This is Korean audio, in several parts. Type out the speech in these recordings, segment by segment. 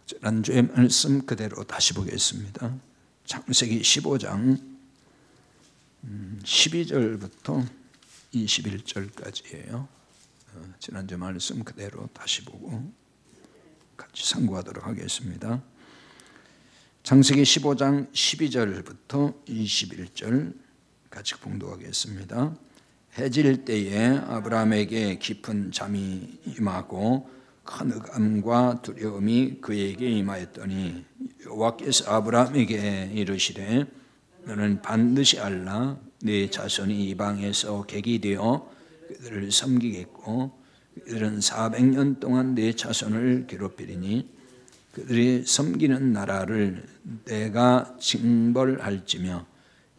지난주의 말씀 그대로 다시 보겠습니다. 창세기 15장 12절부터 21절까지예요. 지난주 말씀 그대로 다시 보고 같이 상고하도록 하겠습니다. 창세기 15장 12절부터 21절 같이 봉독하겠습니다. 해질 때에 아브라함에게 깊은 잠이 임하고 큰 흑암과 두려움이 그에게 임하였더니 여호와께서 아브라함에게 이르시되 너는 반드시 알라 네 자손이 이방에서 객이 되어 그들을 섬기겠고 그들은 400년 동안 네 자손을 괴롭히리니 그들이 섬기는 나라를 내가 징벌할지며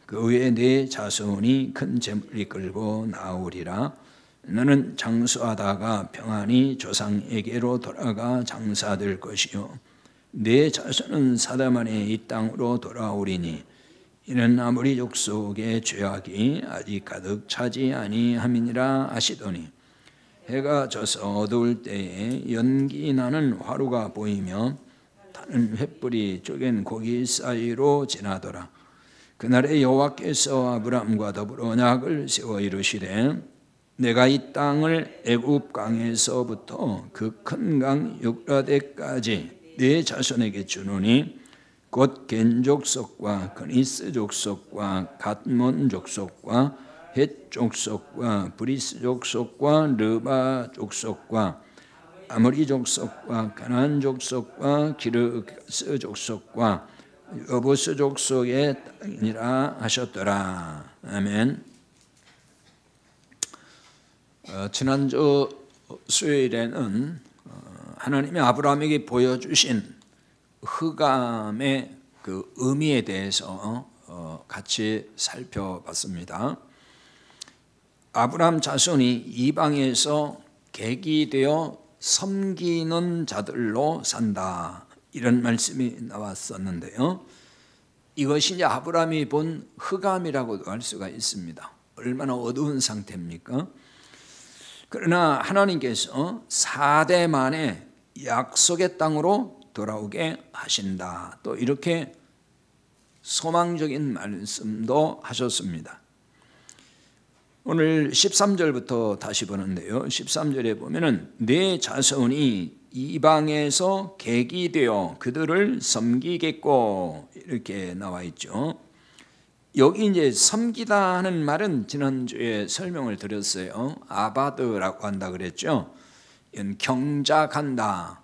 그 후에 네 자손이 큰 재물을 이끌고 나오리라. 너는 장수하다가 평안히 조상에게로 돌아가 장사될 것이요 네 자손은 사다만에 이 땅으로 돌아오리니 이는 아모리 족속의 죄악이 아직 가득 차지 아니함이니라 하시더니 해가 져서 어두울 때에 연기 나는 화루가 보이며 타는 횃불이 쪼갠 고기 사이로 지나더라. 그날에 여호와께서 아브라함과 더불어 언약을 세워 이르시되 내가 이 땅을 애굽 강에서부터 그 큰 강 유프라데까지 네 자손에게 주노니 곧 겐 족속과 그니스 족속과 갓몬 족속과 헷 족속과 브리스 족속과 르바 족속과 아모리 족속과 가나안 족속과 기르스 족속과 여부스 족속의 땅이라 하셨더라. 아멘. 지난주 수요일에는 하나님이 아브라함에게 보여주신 흑암의 그 의미에 대해서 같이 살펴봤습니다. 아브라함 자손이 이방에서 객이 되어 섬기는 자들로 산다, 이런 말씀이 나왔었는데요. 이것이 이제 아브라함이 본 흑암이라고도 할 수가 있습니다. 얼마나 어두운 상태입니까? 그러나 하나님께서 4대 만에 약속의 땅으로 돌아오게 하신다, 또 이렇게 소망적인 말씀도 하셨습니다. 오늘 13절부터 다시 보는데요. 13절에 보면은 네 자손이 이방에서 객이 되어 그들을 섬기겠고, 이렇게 나와 있죠. 여기 이제 섬기다 하는 말은 지난주에 설명을 드렸어요. 아바드라고 한다 그랬죠. 경작한다,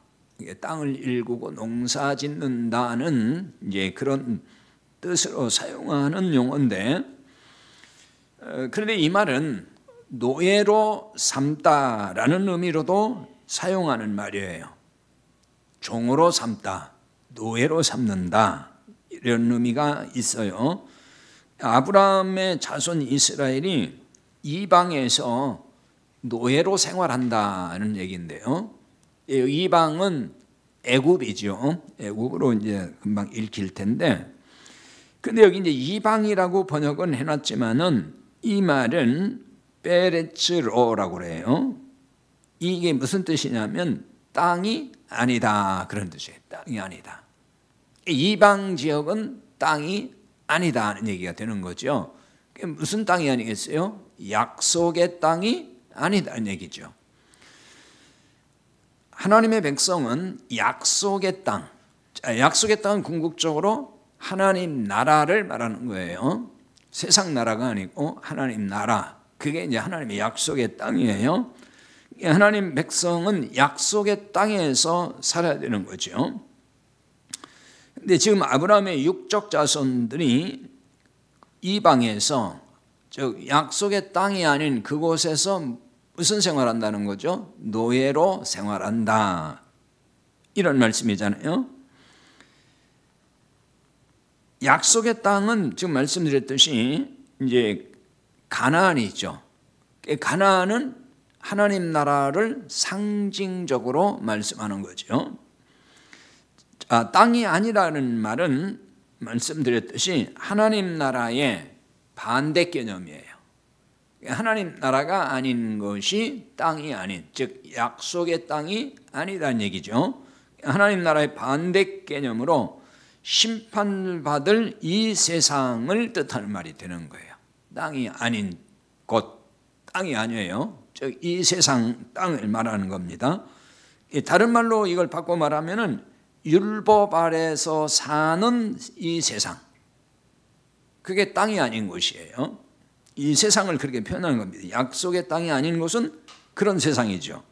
땅을 일구고 농사 짓는다는 이제 그런 뜻으로 사용하는 용어인데, 그런데 이 말은 노예로 삼다라는 의미로도 사용하는 말이에요. 종으로 삼다, 노예로 삼는다, 이런 의미가 있어요. 아브라함의 자손 이스라엘이 이방에서 노예로 생활한다는 얘기인데요. 이방은 애굽이죠. 애굽으로 이제 금방 읽힐 텐데, 근데 여기 이제 이방이라고 번역은 해놨지만은 이 말은 베레츠로라고 그래요. 이게 무슨 뜻이냐면 땅이 아니다, 그런 뜻이에요. 땅이 아니다. 이방 지역은 땅이 아니다 하는 얘기가 되는 거죠. 무슨 땅이 아니겠어요? 약속의 땅이 아니다는 얘기죠. 하나님의 백성은 약속의 땅, 약속의 땅은 궁극적으로 하나님 나라를 말하는 거예요. 세상 나라가 아니고 하나님 나라, 그게 이제 하나님의 약속의 땅이에요. 하나님 백성은 약속의 땅에서 살아야 되는 거죠. 근데 지금 아브라함의 육적 자손들이 이방에서, 즉 약속의 땅이 아닌 그곳에서 무슨 생활한다는 거죠? 노예로 생활한다, 이런 말씀이잖아요. 약속의 땅은 지금 말씀드렸듯이 이제 가나안이죠. 가나안은 하나님 나라를 상징적으로 말씀하는 거죠. 땅이 아니라는 말은 말씀드렸듯이 하나님 나라의 반대 개념이에요. 하나님 나라가 아닌 것이 땅이 아닌, 즉 약속의 땅이 아니라는 얘기죠. 하나님 나라의 반대 개념으로 심판을 받을 이 세상을 뜻하는 말이 되는 거예요. 땅이 아닌 곳, 땅이 아니에요. 즉 이 세상 땅을 말하는 겁니다. 다른 말로 이걸 바꿔 말하면은 율법 아래서 사는 이 세상, 그게 땅이 아닌 곳이에요. 이 세상을 그렇게 표현하는 겁니다. 약속의 땅이 아닌 곳은 그런 세상이죠.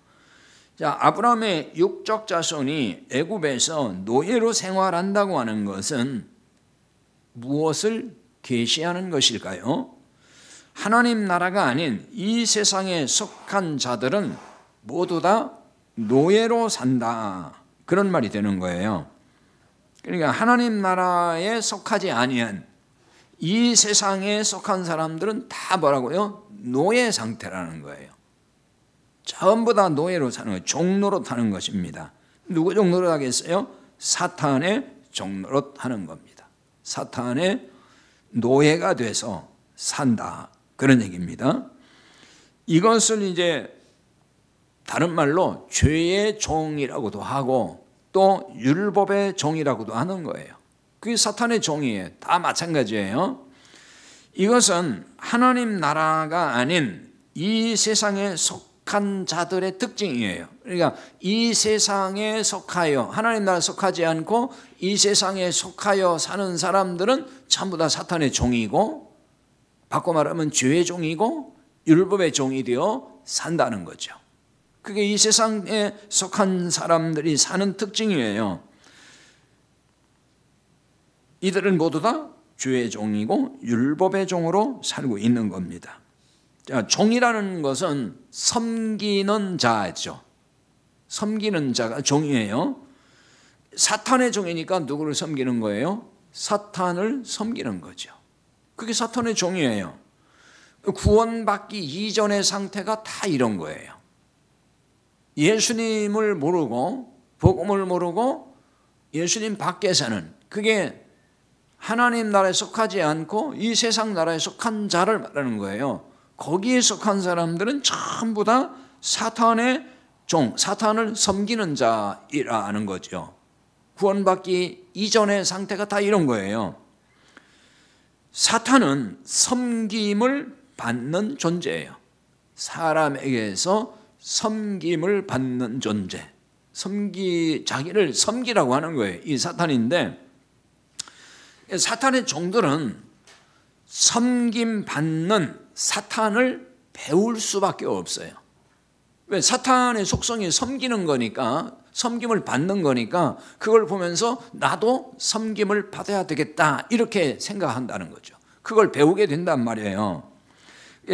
자, 아브라함의 육적 자손이 애굽에서 노예로 생활한다고 하는 것은 무엇을 계시하는 것일까요? 하나님 나라가 아닌 이 세상에 속한 자들은 모두 다 노예로 산다, 그런 말이 되는 거예요. 그러니까 하나님 나라에 속하지 아니한 이 세상에 속한 사람들은 다 뭐라고요? 노예 상태라는 거예요. 전부 다 노예로 사는 거예요. 종노릇 하는 것입니다. 누구 종노릇 하겠어요? 사탄의 종노릇 하는 겁니다. 사탄의 노예가 돼서 산다, 그런 얘기입니다. 이것을 이제 다른 말로 죄의 종이라고도 하고 또 율법의 종이라고도 하는 거예요. 그게 사탄의 종이에요. 다 마찬가지예요. 이것은 하나님 나라가 아닌 이 세상에 속한 자들의 특징이에요. 그러니까 이 세상에 속하여, 하나님 나라에 속하지 않고 이 세상에 속하여 사는 사람들은 전부 다 사탄의 종이고, 바꿔 말하면 죄의 종이고 율법의 종이 되어 산다는 거죠. 그게 이 세상에 속한 사람들이 사는 특징이에요. 이들은 모두 다 죄의 종이고 율법의 종으로 살고 있는 겁니다. 자, 종이라는 것은 섬기는 자죠. 섬기는 자가 종이에요. 사탄의 종이니까 누구를 섬기는 거예요? 사탄을 섬기는 거죠. 그게 사탄의 종이에요. 구원받기 이전의 상태가 다 이런 거예요. 예수님을 모르고 복음을 모르고 예수님 밖에서는, 그게 하나님 나라에 속하지 않고 이 세상 나라에 속한 자를 말하는 거예요. 거기에 속한 사람들은 전부 다 사탄의 종, 사탄을 섬기는 자이라는 거죠. 구원받기 이전의 상태가 다 이런 거예요. 사탄은 섬김을 받는 존재예요. 사람에게서 섬김을 받는 존재, 자기를 섬기라고 하는 거예요. 이 사탄인데, 사탄의 종들은 섬김 받는 사탄을 배울 수밖에 없어요. 왜? 사탄의 속성이 섬기는 거니까, 섬김을 받는 거니까 그걸 보면서 나도 섬김을 받아야 되겠다, 이렇게 생각한다는 거죠. 그걸 배우게 된단 말이에요.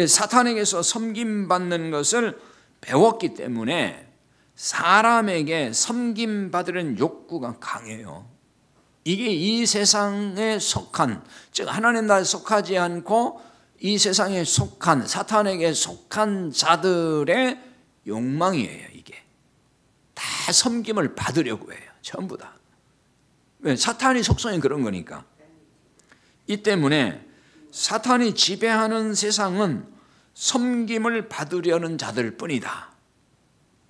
사탄에게서 섬김받는 것을 배웠기 때문에 사람에게 섬김받으려는 욕구가 강해요. 이게 이 세상에 속한, 즉 하나님 나라에 속하지 않고 이 세상에 속한, 사탄에게 속한 자들의 욕망이에요. 이게 다 섬김을 받으려고 해요. 전부 다. 왜? 사탄이 속성이 그런 거니까. 이 때문에 사탄이 지배하는 세상은 섬김을 받으려는 자들 뿐이다.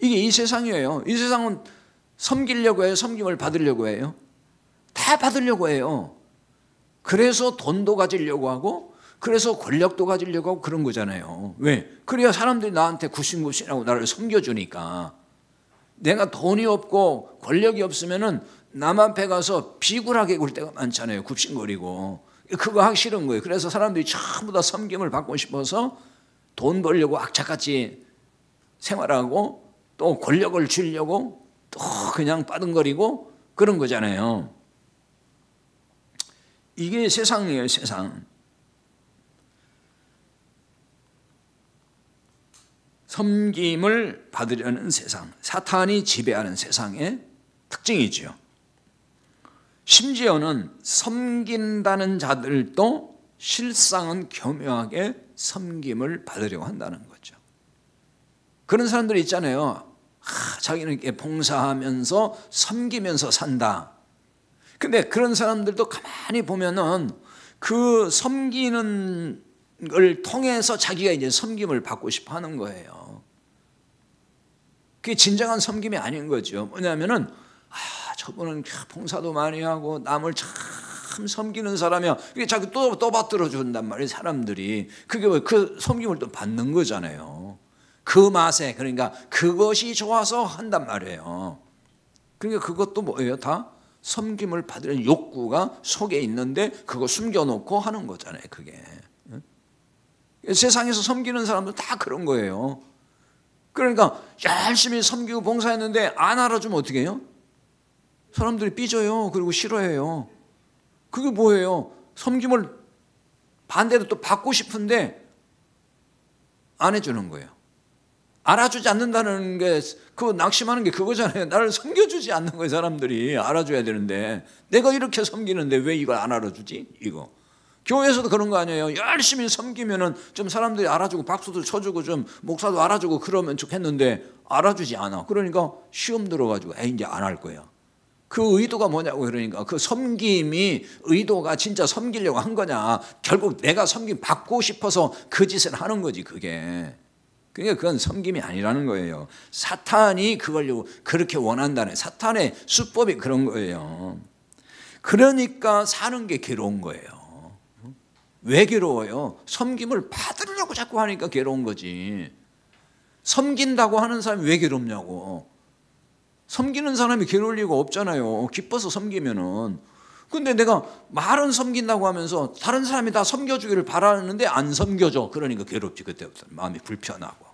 이게 이 세상이에요. 이 세상은 섬기려고 해요? 섬김을 받으려고 해요? 다 받으려고 해요. 그래서 돈도 가지려고 하고, 그래서 권력도 가지려고 하고 그런 거잖아요. 왜? 그래야 사람들이 나한테 굽신굽신하고 나를 섬겨주니까. 내가 돈이 없고 권력이 없으면은 남 앞에 가서 비굴하게 굴 때가 많잖아요. 굽신거리고. 그거 하기 싫은 거예요. 그래서 사람들이 전부 다 섬김을 받고 싶어서 돈 벌려고 악착같이 생활하고 또 권력을 주려고 또 그냥 빠등거리고 그런 거잖아요. 이게 세상이에요, 세상. 섬김을 받으려는 세상, 사탄이 지배하는 세상의 특징이죠. 심지어는 섬긴다는 자들도 실상은 교묘하게 섬김을 받으려고 한다는 거죠. 그런 사람들이 있잖아요. 자기는 이렇게 봉사하면서 섬기면서 산다. 근데 그런 사람들도 가만히 보면은 그 섬기는 걸 통해서 자기가 이제 섬김을 받고 싶어 하는 거예요. 그게 진정한 섬김이 아닌 거죠. 뭐냐면은 저분은 봉사도 많이 하고 남을 참 섬기는 사람이야. 이게 자꾸 또 받들어 준단 말이에요, 사람들이. 그게 그 섬김을 또 받는 거잖아요. 그 맛에, 그러니까 그것이 좋아서 한단 말이에요. 그러니까 그것도 뭐예요? 다 섬김을 받으려는 욕구가 속에 있는데 그거 숨겨놓고 하는 거잖아요, 그게. 세상에서 섬기는 사람들 다 그런 거예요. 그러니까 열심히 섬기고 봉사했는데 안 알아주면 어떻게 해요? 사람들이 삐져요. 그리고 싫어해요. 그게 뭐예요? 섬김을 반대로 또 받고 싶은데 안 해주는 거예요. 알아주지 않는다는 게, 그 낙심하는 게 그거잖아요. 나를 섬겨주지 않는 거예요. 사람들이 알아줘야 되는데 내가 이렇게 섬기는데 왜 이걸 안 알아주지? 이거 교회에서도 그런 거 아니에요. 열심히 섬기면은 좀 사람들이 알아주고 박수도 쳐주고 좀 목사도 알아주고 그러면 좋겠는데 알아주지 않아. 그러니까 시험 들어가지고 이제 안 할 거야. 그 의도가 뭐냐고. 그러니까 그 섬김이 의도가 진짜 섬기려고 한 거냐, 결국 내가 섬김 받고 싶어서 그 짓을 하는 거지 그게. 그러니까 그건 섬김이 아니라는 거예요. 사탄이 그걸 그렇게 원한다는, 사탄의 수법이 그런 거예요. 그러니까 사는 게 괴로운 거예요. 왜 괴로워요? 섬김을 받으려고 자꾸 하니까 괴로운 거지. 섬긴다고 하는 사람이 왜 괴롭냐고. 섬기는 사람이 괴로울 리가 없잖아요. 기뻐서 섬기면은. 근데 내가 말은 섬긴다고 하면서 다른 사람이 다 섬겨주기를 바라는데 안 섬겨줘. 그러니까 괴롭지. 그때부터 마음이 불편하고.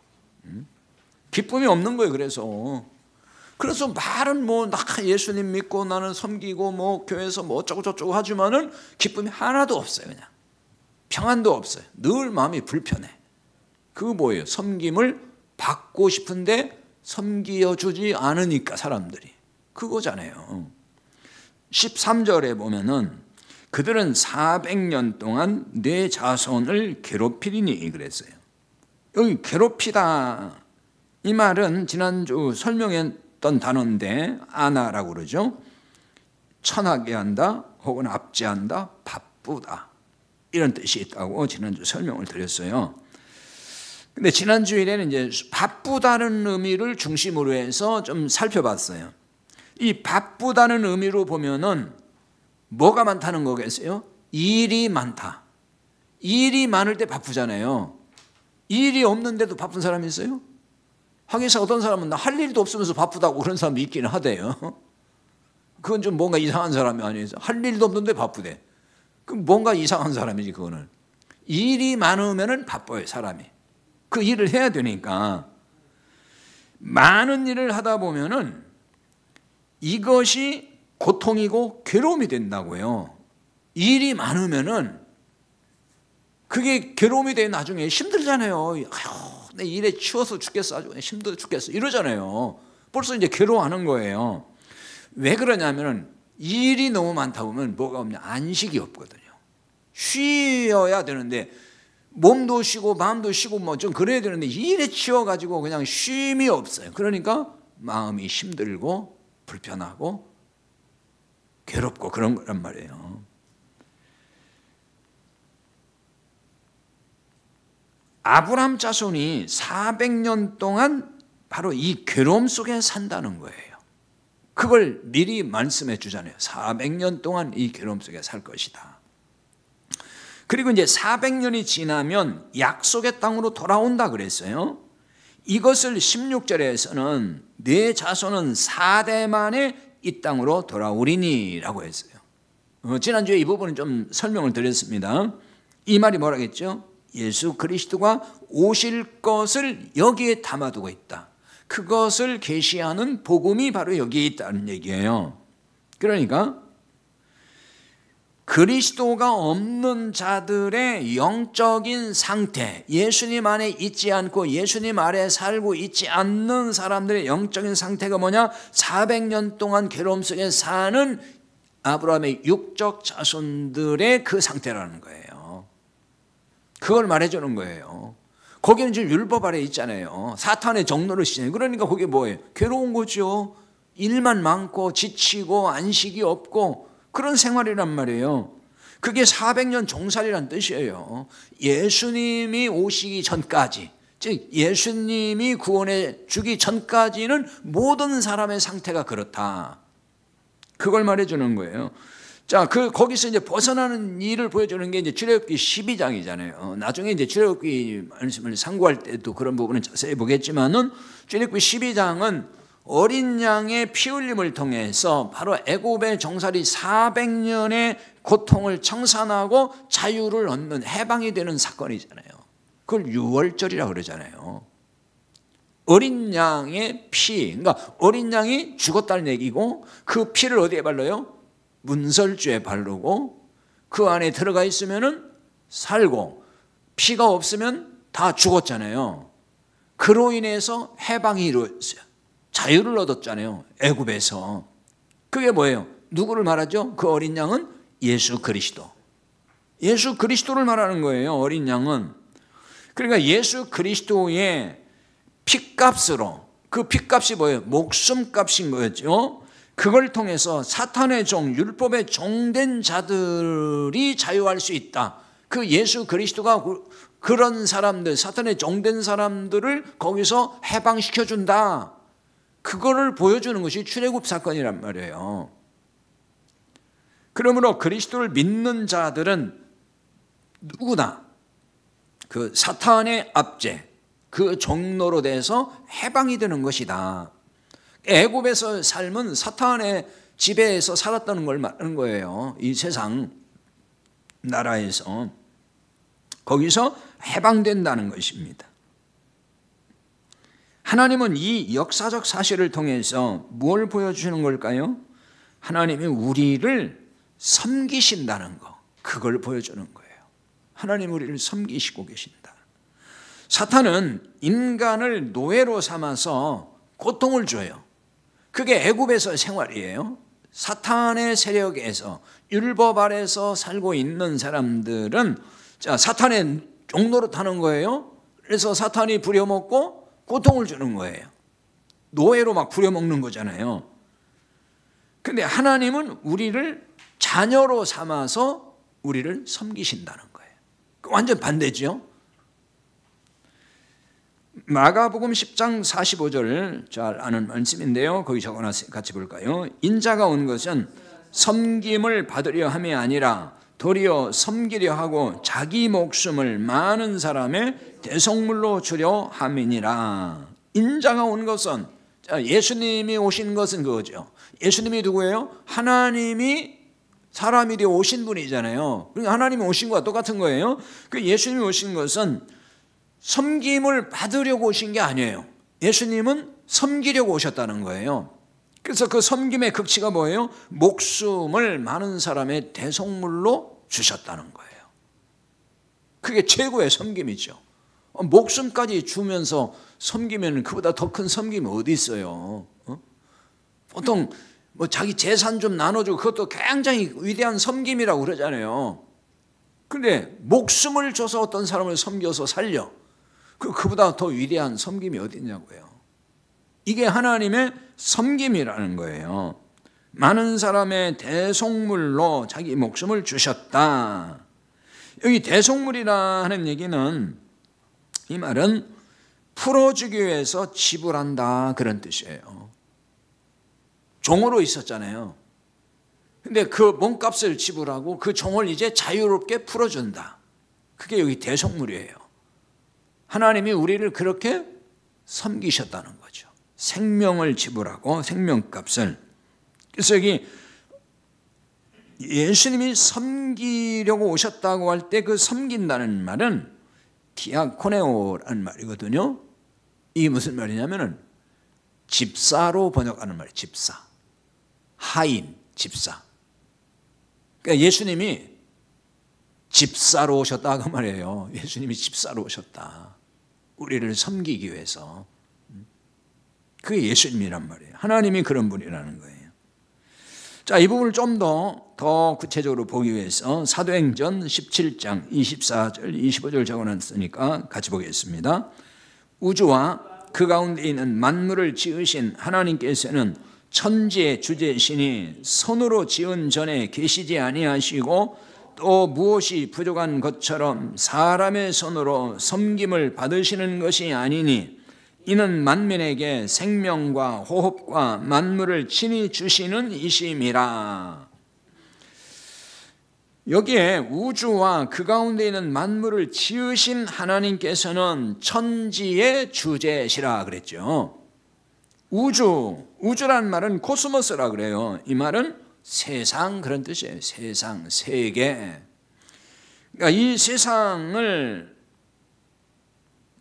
기쁨이 없는 거예요. 그래서 말은 뭐 나 예수님 믿고 나는 섬기고 뭐 교회에서 뭐 어쩌고 저쩌고 하지만은 기쁨이 하나도 없어요. 그냥 평안도 없어요. 늘 마음이 불편해. 그거 뭐예요? 섬김을 받고 싶은데 섬겨주지 않으니까 사람들이. 그거잖아요. 13절에 보면은 그들은 400년 동안 내 자손을 괴롭히리니 그랬어요. 여기 괴롭히다, 이 말은 지난주 설명했던 단어인데 아나라고 그러죠. 천하게 한다 혹은 압제한다, 바쁘다, 이런 뜻이 있다고 지난주 설명을 드렸어요. 근데 지난 주일에는 이제 바쁘다는 의미를 중심으로 해서 좀 살펴봤어요. 이 바쁘다는 의미로 보면은 뭐가 많다는 거겠어요? 일이 많다. 일이 많을 때 바쁘잖아요. 일이 없는데도 바쁜 사람이 있어요? 하기사 어떤 사람은 나 할 일도 없으면서 바쁘다고 그런 사람도 있기는 하대요. 그건 좀 뭔가 이상한 사람이 아니에요. 할 일도 없는데 바쁘대. 그럼 뭔가 이상한 사람이지 그거는. 일이 많으면은 바빠요, 사람이. 그 일을 해야 되니까. 많은 일을 하다 보면은 이것이 고통이고 괴로움이 된다고요. 일이 많으면은 그게 괴로움이 돼. 나중에 힘들잖아요. 아휴, 내 일에 치워서 죽겠어. 아주 힘들어 죽겠어. 이러잖아요. 벌써 이제 괴로워하는 거예요. 왜 그러냐면은 일이 너무 많다 보면 뭐가 없냐? 안식이 없거든요. 쉬어야 되는데 몸도 쉬고 마음도 쉬고 뭐 좀 그래야 되는데 일에 치워가지고 그냥 쉼이 없어요. 그러니까 마음이 힘들고 불편하고 괴롭고 그런 거란 말이에요. 아브라함 자손이 400년 동안 바로 이 괴로움 속에 산다는 거예요. 그걸 미리 말씀해 주잖아요. 400년 동안 이 괴로움 속에 살 것이다. 그리고 이제 400년이 지나면 약속의 땅으로 돌아온다 그랬어요. 이것을 16절에서는 내 자손은 4대 만에 이 땅으로 돌아오리니 라고 했어요. 지난주에 이 부분은 좀 설명을 드렸습니다. 이 말이 뭐라겠죠? 예수 그리스도가 오실 것을 여기에 담아두고 있다. 그것을 계시하는 복음이 바로 여기에 있다는 얘기예요. 그러니까 그리스도가 없는 자들의 영적인 상태, 예수님 안에 있지 않고 예수님 아래 살고 있지 않는 사람들의 영적인 상태가 뭐냐? 400년 동안 괴로움 속에 사는 아브라함의 육적 자손들의 그 상태라는 거예요. 그걸 말해주는 거예요. 거기는 지금 율법 아래 있잖아요. 사탄의 정노를 시잖아요. 그러니까 그게 뭐예요? 괴로운 거죠. 일만 많고 지치고 안식이 없고 그런 생활이란 말이에요. 그게 400년 종살이란 뜻이에요. 예수님이 오시기 전까지, 즉 예수님이 구원해 주기 전까지는 모든 사람의 상태가 그렇다. 그걸 말해주는 거예요. 자, 거기서 이제 벗어나는 일을 보여주는 게 이제 출애굽기 12장이잖아요. 나중에 이제 출애굽기 말씀을 상고할 때도 그런 부분은 자세히 보겠지만은 출애굽기 12장은 어린 양의 피 흘림을 통해서 바로 애굽의 종살이 400년의 고통을 청산하고 자유를 얻는 해방이 되는 사건이잖아요. 그걸 유월절이라고 그러잖아요. 어린 양의 피, 그러니까 어린 양이 죽었다는 얘기고 그 피를 어디에 발라요? 문설주에 바르고 그 안에 들어가 있으면은 살고 피가 없으면 다 죽었잖아요. 그로 인해서 해방이 이루어졌어요. 자유를 얻었잖아요. 애굽에서. 그게 뭐예요? 누구를 말하죠? 그 어린 양은 예수 그리스도. 예수 그리스도를 말하는 거예요. 어린 양은. 그러니까 예수 그리스도의 피값으로, 그 피값이 뭐예요? 목숨값인 거였죠. 그걸 통해서 사탄의 종, 율법의 종된 자들이 자유할 수 있다. 그 예수 그리스도가 그런 사람들, 사탄의 종된 사람들을 거기서 해방시켜준다. 그거를 보여주는 것이 출애굽 사건이란 말이에요. 그러므로 그리스도를 믿는 자들은 누구나 그 사탄의 압제, 그 종로로 돼서 해방이 되는 것이다. 애굽에서 삶은 사탄의 지배에서 살았다는 걸 말하는 거예요. 이 세상 나라에서 거기서 해방된다는 것입니다. 하나님은 이 역사적 사실을 통해서 뭘 보여주는 걸까요? 하나님이 우리를 섬기신다는 거, 그걸 보여주는 거예요. 하나님 우리를 섬기시고 계신다. 사탄은 인간을 노예로 삼아서 고통을 줘요. 그게 애굽에서 생활이에요. 사탄의 세력에서, 율법 아래서 살고 있는 사람들은 사탄의 종노릇 하는 거예요. 그래서 사탄이 부려먹고 고통을 주는 거예요. 노예로 막 부려먹는 거잖아요. 근데 하나님은 우리를 자녀로 삼아서 우리를 섬기신다는 거예요. 완전 반대죠. 마가복음 10장 45절 잘 아는 말씀인데요. 거기 적어놨어요. 같이 볼까요? 인자가 온 것은 섬김을 받으려 함이 아니라 도리어 섬기려 하고 자기 목숨을 많은 사람의 대속물로 주려 함이니라. 인자가 온 것은, 예수님이 오신 것은 그거죠. 예수님이 누구예요? 하나님이 사람이 되어 오신 분이잖아요. 그러니까 하나님이 오신 것과 똑같은 거예요. 그 예수님이 오신 것은 섬김을 받으려고 오신 게 아니에요. 예수님은 섬기려고 오셨다는 거예요. 그래서 그 섬김의 극치가 뭐예요? 목숨을 많은 사람의 대속물로 주셨다는 거예요. 그게 최고의 섬김이죠. 목숨까지 주면서 섬기면 그보다 더 큰 섬김이 어디 있어요? 보통 뭐 자기 재산 좀 나눠주고 그것도 굉장히 위대한 섬김이라고 그러잖아요. 그런데 목숨을 줘서 어떤 사람을 섬겨서 살려, 그보다 더 위대한 섬김이 어디 있냐고요. 이게 하나님의 섬김이라는 거예요. 많은 사람의 대속물로 자기 목숨을 주셨다. 여기 대속물이라 하는 얘기는, 이 말은 풀어주기 위해서 지불한다 그런 뜻이에요. 종으로 있었잖아요. 근데 그 몸값을 지불하고 그 종을 이제 자유롭게 풀어준다. 그게 여기 대속물이에요. 하나님이 우리를 그렇게 섬기셨다는 거죠. 생명을 지불하고 생명값을. 그래서 여기 예수님이 섬기려고 오셨다고 할 때 그 섬긴다는 말은 디아코네오라는 말이거든요. 이게 무슨 말이냐면은 집사로 번역하는 말이에요. 집사. 하인, 집사. 그러니까 예수님이 집사로 오셨다 그 말이에요. 예수님이 집사로 오셨다. 우리를 섬기기 위해서. 그게 예수님이란 말이에요. 하나님이 그런 분이라는 거예요. 자, 이 부분을 좀 더 구체적으로 보기 위해서 사도행전 17장 24절 25절 적어놨으니까 같이 보겠습니다. 우주와 그 가운데 있는 만물을 지으신 하나님께서는 천지의 주제시니 손으로 지은 전에 계시지 아니하시고 또 무엇이 부족한 것처럼 사람의 손으로 섬김을 받으시는 것이 아니니 이는 만민에게 생명과 호흡과 만물을 친히 주시는 이심이라. 여기에 우주와 그 가운데 있는 만물을 지으신 하나님께서는 천지의 주제시라 그랬죠. 우주란 말은 코스모스라 그래요. 이 말은 세상 그런 뜻이에요. 세상, 세계. 그러니까 이 세상을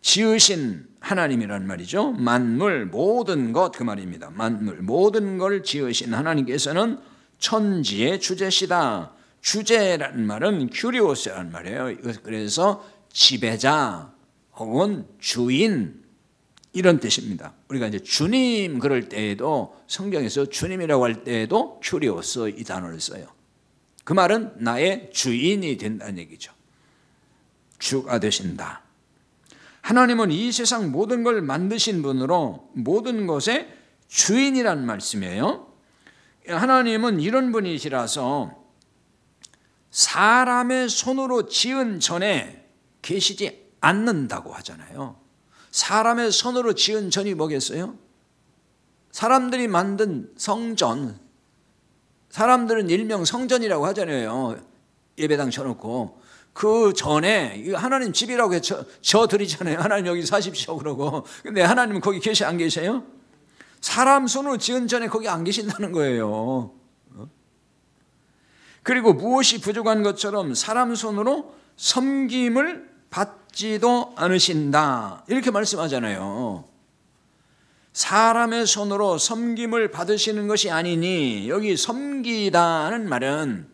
지으신 하나님이란 말이죠. 만물, 모든 것 그 말입니다. 만물, 모든 걸 지으신 하나님께서는 천지의 주제시다. 주제라는 말은 큐리오스라는 말이에요. 그래서 지배자 혹은 주인 이런 뜻입니다. 우리가 이제 주님 그럴 때에도 성경에서 주님이라고 할 때에도 큐리오스 이 단어를 써요. 그 말은 나의 주인이 된다는 얘기죠. 주가 되신다. 하나님은 이 세상 모든 걸 만드신 분으로 모든 것의 주인이란 말씀이에요. 하나님은 이런 분이시라서 사람의 손으로 지은 전에 계시지 않는다고 하잖아요. 사람의 손으로 지은 전이 뭐겠어요? 사람들이 만든 성전, 사람들은 일명 성전이라고 하잖아요. 예배당 쳐놓고 그 전에 하나님 집이라고 해서 저 드리잖아요. 하나님 여기 사십시오 그러고. 근데 하나님은 거기 안 계세요? 사람 손으로 지은 전에 거기 안 계신다는 거예요. 그리고 무엇이 부족한 것처럼 사람 손으로 섬김을 받지도 않으신다 이렇게 말씀하잖아요. 사람의 손으로 섬김을 받으시는 것이 아니니, 여기 섬기다는 말은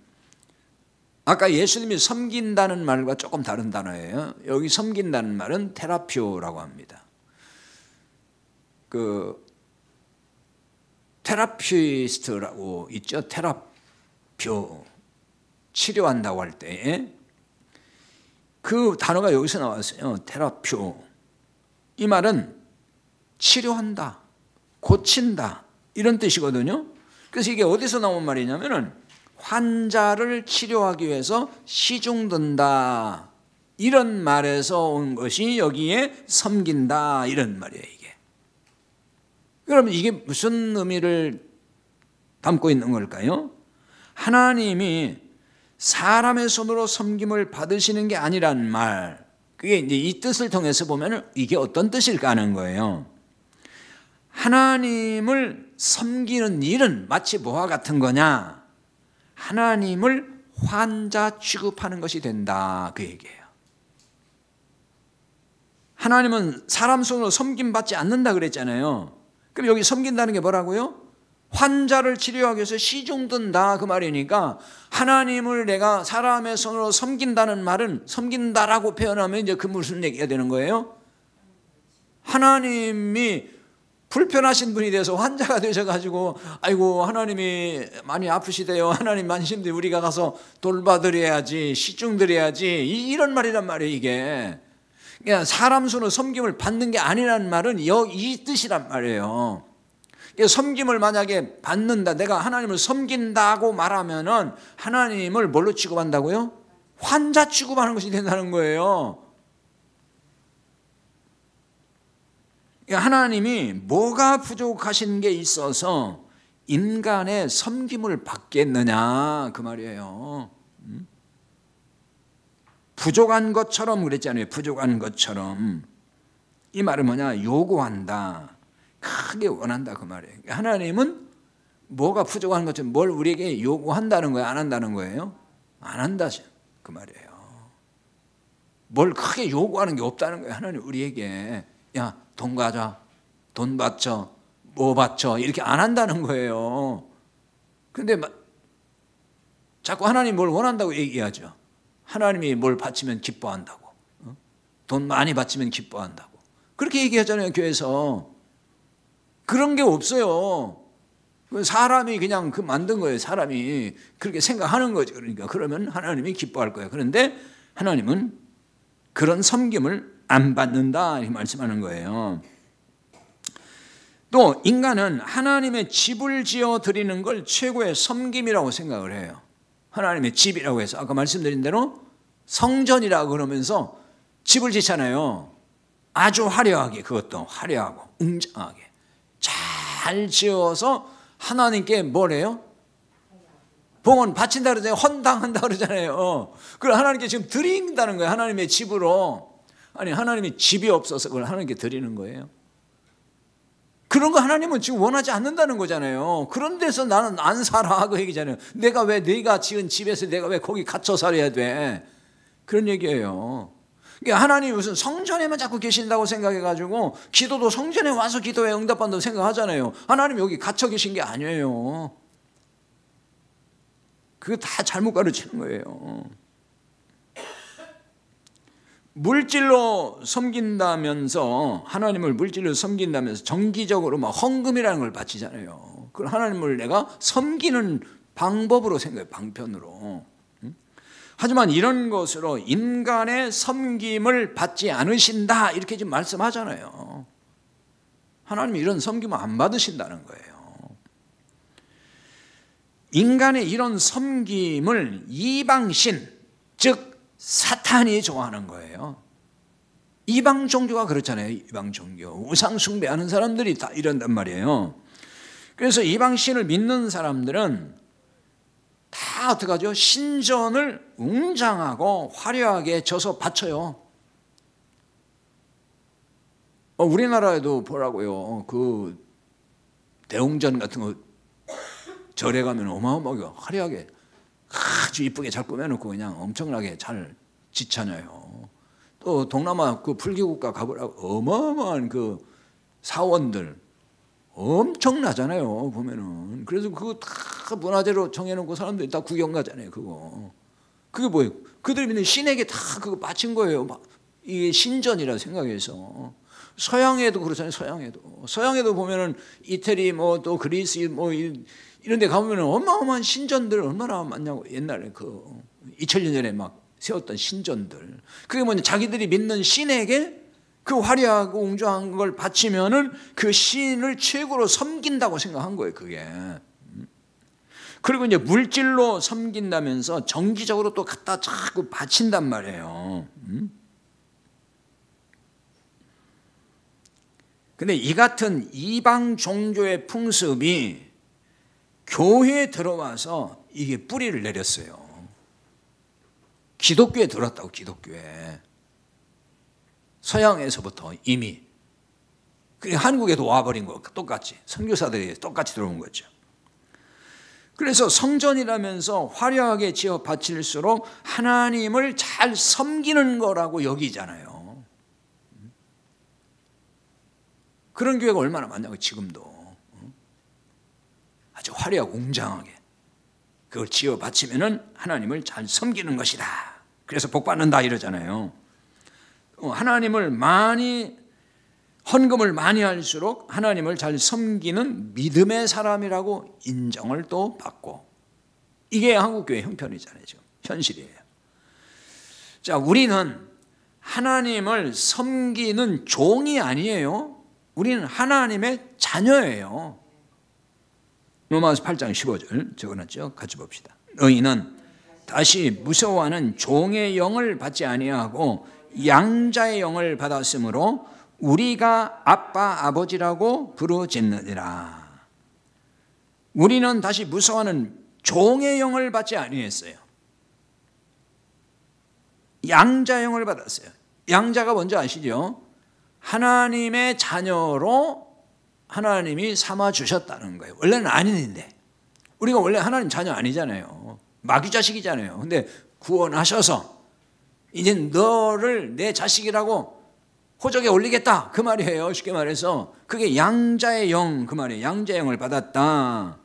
아까 예수님이 섬긴다는 말과 조금 다른 단어예요. 여기 섬긴다는 말은 테라피오라고 합니다. 그 테라피스트라고 있죠. 테라피오, 치료한다고 할 때 그 단어가 여기서 나왔어요. 테라피오. 이 말은 치료한다, 고친다 이런 뜻이거든요. 그래서 이게 어디서 나온 말이냐면은 환자를 치료하기 위해서 시중든다 이런 말에서 온 것이 여기에 섬긴다 이런 말이에요. 이게 그러면 이게 무슨 의미를 담고 있는 걸까요? 하나님이 사람의 손으로 섬김을 받으시는 게 아니란 말, 그게 이제 이 뜻을 통해서 보면 이게 어떤 뜻일까 하는 거예요. 하나님을 섬기는 일은 마치 뭐와 같은 거냐? 하나님을 환자 취급하는 것이 된다 그 얘기예요. 하나님은 사람 손으로 섬김받지 않는다 그랬잖아요. 그럼 여기 섬긴다는 게 뭐라고요? 환자를 치료하기 위해서 시중든다 그 말이니까, 하나님을 내가 사람의 손으로 섬긴다는 말은, 섬긴다라고 표현하면 이제 그 무슨 얘기가 되는 거예요? 하나님이 불편하신 분이 돼서 환자가 되셔가지고 아이고 하나님이 많이 아프시대요, 하나님 많이 힘들게 우리가 가서 돌봐드려야지, 시중드려야지 이런 말이란 말이에요. 이게 그냥 사람 손으로 섬김을 받는 게 아니란 말은 이 뜻이란 말이에요. 섬김을 만약에 받는다, 내가 하나님을 섬긴다고 말하면은 하나님을 뭘로 취급한다고요? 환자 취급하는 것이 된다는 거예요. 하나님이 뭐가 부족하신 게 있어서 인간의 섬김을 받겠느냐 그 말이에요. 부족한 것처럼 그랬잖아요. 부족한 것처럼. 이 말은 뭐냐? 요구한다, 크게 원한다 그 말이에요. 하나님은 뭐가 부족한 것처럼 뭘 우리에게 요구한다는 거예요? 안 한다는 거예요? 안 한다 그 말이에요. 뭘 크게 요구하는 게 없다는 거예요. 하나님 우리에게 야 돈 가져, 돈 받쳐, 뭐 받쳐 이렇게 안 한다는 거예요. 근데 자꾸 하나님 뭘 원한다고 얘기하죠. 하나님이 뭘 바치면 기뻐한다고, 돈 많이 바치면 기뻐한다고 그렇게 얘기하잖아요. 교회에서 그런 게 없어요. 사람이 그냥 그 만든 거예요. 사람이 그렇게 생각하는 거죠. 그러니까 그러면 하나님이 기뻐할 거예요. 그런데 하나님은 그런 섬김을 안 받는다 이렇게 말씀하는 거예요. 또 인간은 하나님의 집을 지어 드리는 걸 최고의 섬김이라고 생각을 해요. 하나님의 집이라고 해서 아까 말씀드린 대로 성전이라고 그러면서 집을 짓잖아요. 아주 화려하게, 그것도 화려하고 웅장하게 잘 지어서 하나님께 뭐래요? 봉헌 바친다 그러잖아요. 헌당한다 그러잖아요. 그걸 하나님께 지금 드린다는 거예요. 하나님의 집으로. 아니, 하나님이 집이 없어서 그걸 하나님께 드리는 거예요. 그런 거 하나님은 지금 원하지 않는다는 거잖아요. 그런 데서 나는 안 살아, 그 얘기잖아요. 내가 지은 집에서 내가 왜 거기 갇혀 살아야 돼? 그런 얘기예요. 그러니까 하나님이 무슨 성전에만 자꾸 계신다고 생각해가지고 기도도 성전에 와서 기도해 응답한다고 생각하잖아요. 하나님이 여기 갇혀 계신 게 아니에요. 그거 다 잘못 가르치는 거예요. 물질로 섬긴다면서, 하나님을 물질로 섬긴다면서 정기적으로 막 헌금이라는 걸 바치잖아요. 그걸 하나님을 내가 섬기는 방법으로 생각해요. 방편으로. 하지만 이런 것으로 인간의 섬김을 받지 않으신다, 이렇게 지금 말씀하잖아요. 하나님이 이런 섬김을 안 받으신다는 거예요. 인간의 이런 섬김을 이방신, 즉 사탄이 좋아하는 거예요. 이방 종교가 그렇잖아요. 이방 종교, 우상 숭배하는 사람들이 다 이런단 말이에요. 그래서 이방신을 믿는 사람들은 다 어떻게 하죠? 신전을 웅장하고 화려하게 져서 바쳐요. 우리나라에도 보라고요. 그 대웅전 같은 거 절에 가면 어마어마하게 화려하게 아주 이쁘게 잘 꾸며놓고 그냥 엄청나게 잘 지잖아요. 또 동남아 그 불교국가 가보라고 어마어마한 그 사원들 엄청나잖아요, 보면은. 그래서 그거 다 문화재로 정해놓고 사람들이 다 구경 가잖아요, 그거. 그게 뭐예요? 그들이 믿는 신에게 다 그거 바친 거예요. 이게 신전이라 생각해서. 서양에도 그렇잖아요, 서양에도 보면은 이태리 뭐 또 그리스 뭐 이런 데 가보면은 어마어마한 신전들 얼마나 많냐고. 옛날에 그 2000년 전에 막 세웠던 신전들. 그게 뭐냐, 자기들이 믿는 신에게 그 화려하고 웅장한 걸 바치면은 그 신을 최고로 섬긴다고 생각한 거예요, 그게. 그리고 이제 물질로 섬긴다면서 정기적으로 또 갖다 자꾸 바친단 말이에요. 근데 이 같은 이방 종교의 풍습이 교회에 들어와서 이게 뿌리를 내렸어요. 기독교에 들어왔다고, 기독교에. 서양에서부터 이미. 한국에도 와버린 거 똑같이. 선교사들이 똑같이 들어온 거죠. 그래서 성전이라면서 화려하게 지어 바칠수록 하나님을 잘 섬기는 거라고 여기잖아요. 그런 교회가 얼마나 많냐고, 지금도. 아주 화려하고 웅장하게 그걸 지어 바치면은 하나님을 잘 섬기는 것이다. 그래서 복 받는다 이러잖아요. 하나님을 많이, 헌금을 많이 할수록 하나님을 잘 섬기는 믿음의 사람이라고 인정을 또 받고, 이게 한국교회 형편이잖아요. 지금 현실이에요. 자, 우리는 하나님을 섬기는 종이 아니에요. 우리는 하나님의 자녀예요. 로마서 8장 15절 적어놨죠. 같이 봅시다. 너희는 다시 무서워하는 종의 영을 받지 아니하고 양자의 영을 받았으므로 우리가 아빠 아버지라고 부르짖느니라. 우리는 다시 무서워하는 종의 영을 받지 아니했어요. 양자의 영을 받았어요. 양자가 뭔지 아시죠? 하나님의 자녀로 하나님이 삼아 주셨다는 거예요. 원래는 아닌데, 우리가 원래 하나님 자녀 아니잖아요. 마귀 자식이잖아요. 근데 구원하셔서 이제 너를 내 자식이라고 호적에 올리겠다, 그 말이에요. 쉽게 말해서 그게 양자의 영, 그 말이에요. 양자의 영을 받았다.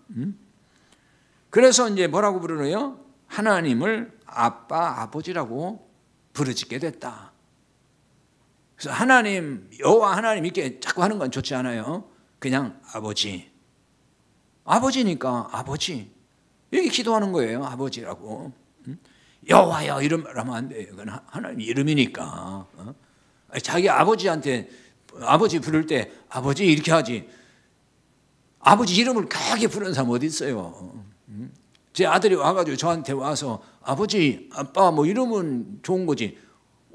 그래서 이제 뭐라고 부르래요? 하나님을 아빠 아버지라고 부르짖게 됐다. 그래서 하나님, 여호와 하나님 이렇게 자꾸 하는 건 좋지 않아요. 그냥 아버지, 아버지니까 아버지 이렇게 기도하는 거예요. 아버지라고. 여호와여 이런 말 하면 안 돼요. 그건 하나님 이름이니까. 자기 아버지한테 아버지 부를 때 아버지 이렇게 하지, 아버지 이름을 강하게 부르는 사람 어디 있어요? 제 아들이 와가지고 저한테 와서 아버지, 아빠 뭐 이러면 좋은 거지,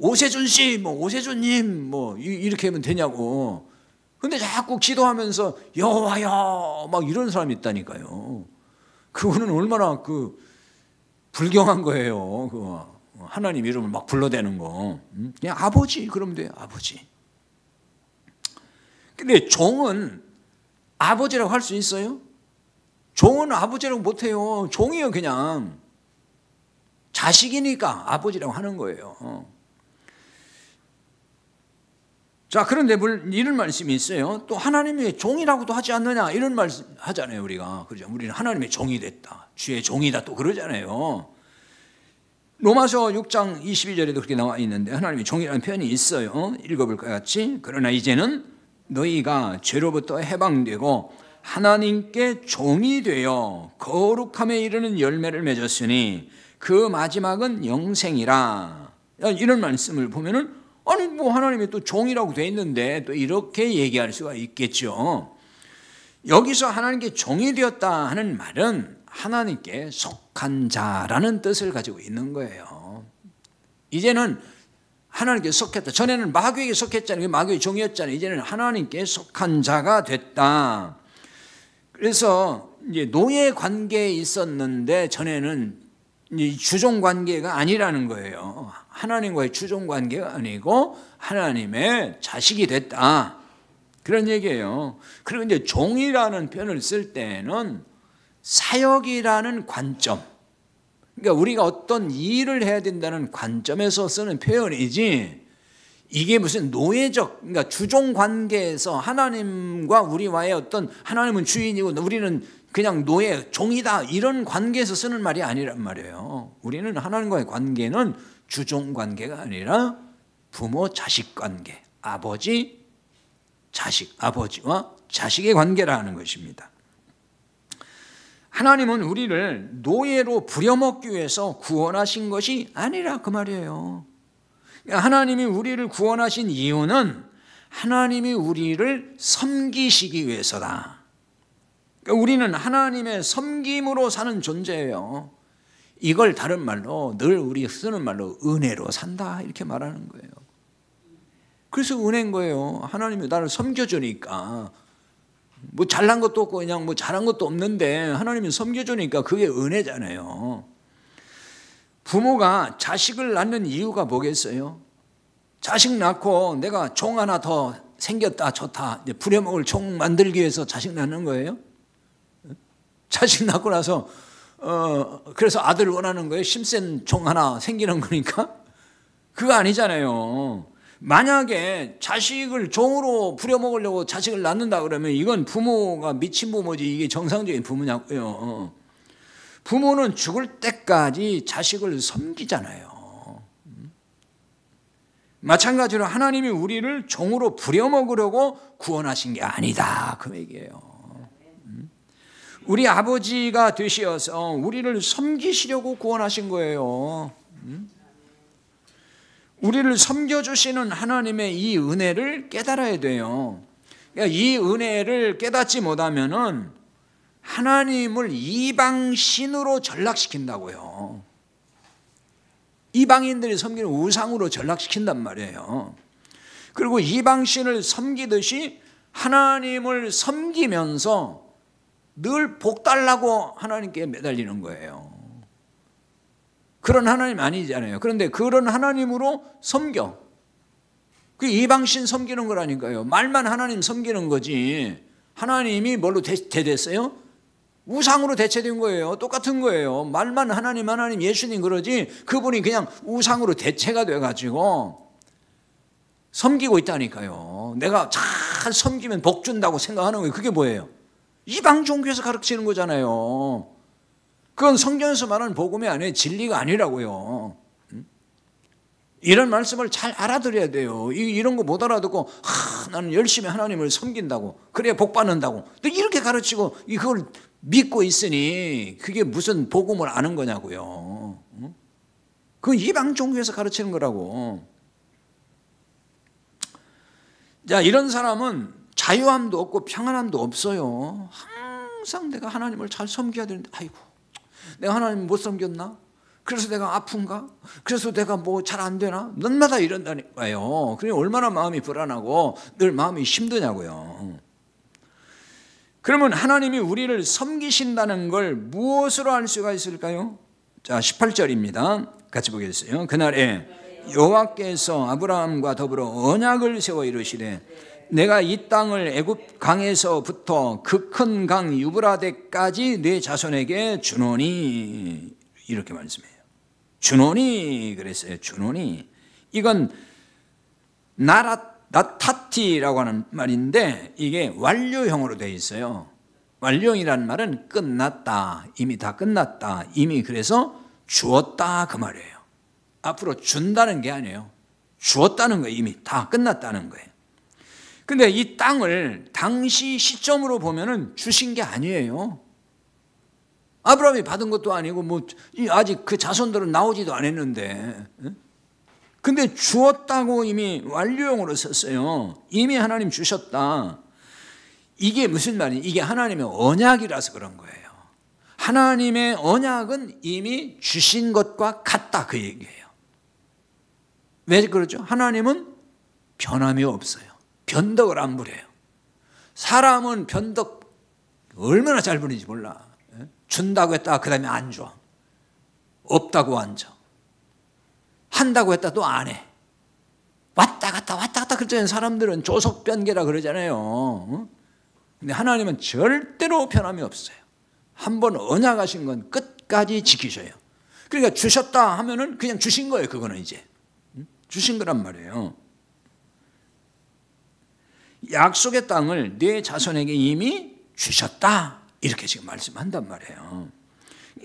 오세준 씨, 뭐 오세준님, 뭐 이렇게 하면 되냐고. 근데 자꾸 기도하면서 여호와여 막 이런 사람이 있다니까요. 그거는 얼마나 불경한 거예요. 하나님 이름을 막 불러대는 거. 그냥 아버지 그러면 돼요. 아버지. 근데 종은 아버지라고 할 수 있어요? 종은 아버지라고 못해요. 종이요 그냥. 자식이니까 아버지라고 하는 거예요. 자, 그런데 이런 말씀이 있어요. 또 하나님의 종이라고도 하지 않느냐 이런 말씀 하잖아요. 우리가. 그죠? 우리는 하나님의 종이 됐다. 주의 종이다 또 그러잖아요. 로마서 6장 22절에도 그렇게 나와 있는데 하나님의 종이라는 표현이 있어요. 읽어볼 것 같이. 그러나 이제는 너희가 죄로부터 해방되고 하나님께 종이 되어 거룩함에 이르는 열매를 맺었으니 그 마지막은 영생이라. 이런 말씀을 보면은 아니 뭐 하나님이 또 종이라고 돼 있는데 또 이렇게 얘기할 수가 있겠죠. 여기서 하나님께 종이 되었다 하는 말은 하나님께 속한 자라는 뜻을 가지고 있는 거예요. 이제는 하나님께 속했다. 전에는 마귀에게 속했잖아요. 마귀의 종이었잖아요. 이제는 하나님께 속한 자가 됐다. 그래서 이제 노예 관계에 있었는데 전에는 주종 관계가 아니라는 거예요. 하나님과의 주종 관계가 아니고 하나님의 자식이 됐다. 그런 얘기예요. 그리고 이제 종이라는 표현을 쓸 때는 사역이라는 관점, 그러니까 우리가 어떤 일을 해야 된다는 관점에서 쓰는 표현이지 이게 무슨 노예적, 그러니까 주종 관계에서 하나님과 우리와의 어떤 하나님은 주인이고 우리는 그냥 노예, 종이다 이런 관계에서 쓰는 말이 아니란 말이에요. 우리는 하나님과의 관계는 주종 관계가 아니라 부모 자식 관계, 아버지 자식, 아버지와 자식의 관계라는 것입니다. 하나님은 우리를 노예로 부려먹기 위해서 구원하신 것이 아니라 그 말이에요. 하나님이 우리를 구원하신 이유는 하나님이 우리를 섬기시기 위해서다. 우리는 하나님의 섬김으로 사는 존재예요. 이걸 다른 말로 늘 우리 쓰는 말로 은혜로 산다 이렇게 말하는 거예요. 그래서 은혜인 거예요. 하나님이 나를 섬겨주니까 뭐 잘난 것도 없고 그냥 뭐 잘한 것도 없는데 하나님이 섬겨주니까 그게 은혜잖아요. 부모가 자식을 낳는 이유가 뭐겠어요? 자식 낳고 내가 종 하나 더 생겼다 좋다 이제 부려먹을 종 만들기 위해서 자식 낳는 거예요? 자식 낳고 나서 그래서 아들 원하는 거예요? 힘센 종 하나 생기는 거니까? 그거 아니잖아요. 만약에 자식을 종으로 부려먹으려고 자식을 낳는다 그러면 이건 부모가 미친 부모지 이게 정상적인 부모냐고요. 부모는 죽을 때까지 자식을 섬기잖아요. 마찬가지로 하나님이 우리를 종으로 부려먹으려고 구원하신 게 아니다 그 얘기예요. 우리 아버지가 되시어서 우리를 섬기시려고 구원하신 거예요. 우리를 섬겨주시는 하나님의 이 은혜를 깨달아야 돼요. 그러니까 이 은혜를 깨닫지 못하면은 하나님을 이방신으로 전락시킨다고요. 이방인들이 섬기는 우상으로 전락시킨단 말이에요. 그리고 이방신을 섬기듯이 하나님을 섬기면서 늘 복달라고 하나님께 매달리는 거예요. 그런 하나님 아니잖아요. 그런데 그런 하나님으로 섬겨. 그 이방신 섬기는 거라니까요. 말만 하나님 섬기는 거지 하나님이 뭘로 대됐어요? 우상으로 대체된 거예요. 똑같은 거예요. 말만 하나님 하나님 예수님 그러지 그분이 그냥 우상으로 대체가 돼가지고 섬기고 있다니까요. 내가 잘 섬기면 복 준다고 생각하는 거예요. 그게 뭐예요? 이방 종교에서 가르치는 거잖아요. 그건 성경에서 말하는 복음이 아니에요. 진리가 아니라고요. 이런 말씀을 잘 알아들어야 돼요. 이런 거 못 알아듣고 나는 열심히 하나님을 섬긴다고 그래야 복 받는다고 또 이렇게 가르치고 그걸 믿고 있으니 그게 무슨 복음을 아는 거냐고요. 그건 이방 종교에서 가르치는 거라고. 자, 이런 사람은 자유함도 없고 평안함도 없어요. 항상 내가 하나님을 잘 섬겨야 되는데 아이고 내가 하나님 못 섬겼나? 그래서 내가 아픈가? 그래서 내가 뭐 잘 안 되나? 날마다 이런다니까요. 그러니 얼마나 마음이 불안하고 늘 마음이 힘드냐고요. 그러면 하나님이 우리를 섬기신다는 걸 무엇으로 알 수가 있을까요? 자, 18절입니다. 같이 보겠어요. 그날에 여호와께서 아브라함과 더불어 언약을 세워 이르시되 내가 이 땅을 애굽 강에서부터 그 큰 강 유브라데까지 네 자손에게 주노니, 이렇게 말씀해요. 주노니 그랬어요. 주노니. 이건 나타티라고 하는 말인데 이게 완료형으로 되어 있어요. 완료형이라는 말은 끝났다, 이미 다 끝났다, 이미 그래서 주었다 그 말이에요. 앞으로 준다는 게 아니에요. 주었다는 거예요. 이미 다 끝났다는 거예요. 근데 이 땅을 당시 시점으로 보면은 주신 게 아니에요. 아브라함이 받은 것도 아니고 뭐 아직 그 자손들은 나오지도 않았는데, 근데 주었다고 이미 완료형으로 썼어요. 이미 하나님 주셨다. 이게 무슨 말이에요? 이게 하나님의 언약이라서 그런 거예요. 하나님의 언약은 이미 주신 것과 같다 그 얘기예요. 왜 그러죠? 하나님은 변함이 없어요. 변덕을 안 부려요. 사람은 변덕 얼마나 잘 부리는지 몰라. 준다고 했다가 그 다음에 안 줘. 없다고 안 줘. 한다고 했다 또 안 해. 왔다 갔다 그러잖아요. 사람들은 조석변계라 그러잖아요. 근데 하나님은 절대로 변함이 없어요. 한번 언약하신 건 끝까지 지키셔요. 그러니까 주셨다 하면은 그냥 주신 거예요. 그거는 이제 주신 거란 말이에요. 약속의 땅을 네 자손에게 이미 주셨다, 이렇게 지금 말씀한단 말이에요.